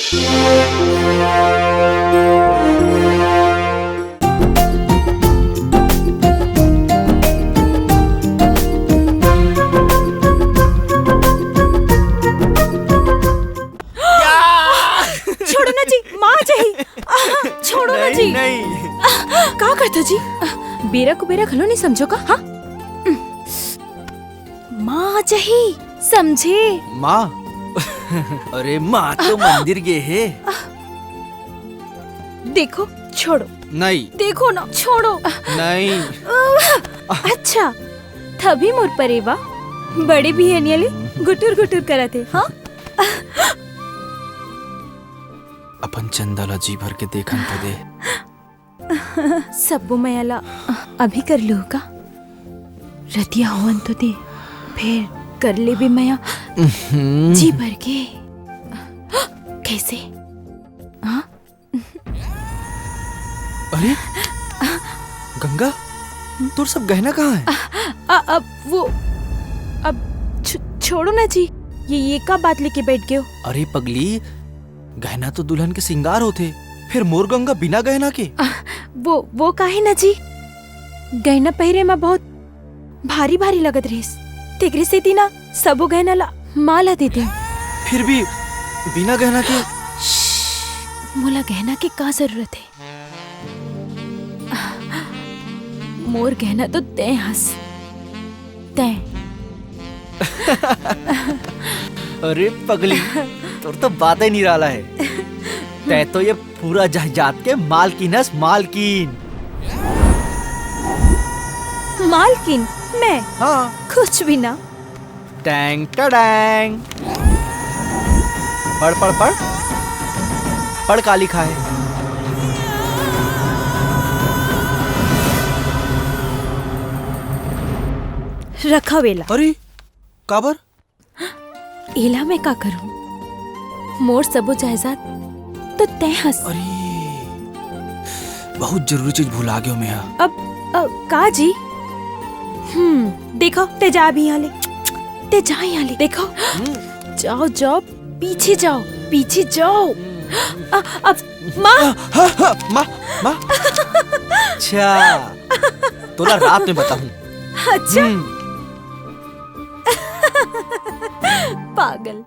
छोड़ो ना जी, माँ जाही। छोड़ो ना जी। नहीं का करता जी? बेरा को बेरा खलो नहीं समझो का? हाँ माँ जाही समझे। माँ अरे माँ तो मंदिर गए है। देखो छोड़ो। नहीं देखो ना छोड़ो। नहीं अच्छा तभी मोर परेवा बड़े भी है नियले गुटुर गुटुर करते। हाँ अपन चंदाला जी भर के देखन तो दे। सबो मयाला अभी कर लो का रतिया होवन तो दे फिर कर ले भी मया जी भर के। कैसे? हाँ अरे गंगा तोर सब गहना कहाँ है? अब वो अब छोड़ो ना जी। ये का बात लेके बैठ गए हो? अरे पगली गहना तो दुल्हन के सिंगार होते, फिर मोर गंगा बिना गहना के। वो काहे ना जी, गहना पहरे में बहुत भारी भारी लगत रहीस तेकरे से ती ना सबो गहना ला माला देते। फिर भी बिना गहना के। मोला गहना के का जरूरत है? मोर गहना तो तय हंस तय। अरे पगली तोर तो बात ही नहीं रहा है। तै तो ये पूरा जहाजात के मालकिन हस, मालकिन। मालकिन मैं? हाँ कुछ भी ना। टैंग टडैंग। पढ़ पढ़ पढ़ पढ़ का लिखा है। रखा वेला। अरे काबर? एला मैं का करूं? मोर सबो जायदाद तो तय हंस। अरे बहुत जरूरी चीज भुला गयो मैं। अब का जी? देखो ते जा भी यहाँ ले, ते जा यहाँ ले। देखो जाओ जाओ पीछे जाओ, पीछे जाओ। अब माँ माँ माँ। अच्छा तोला रात में बताऊं। अच्छा पागल।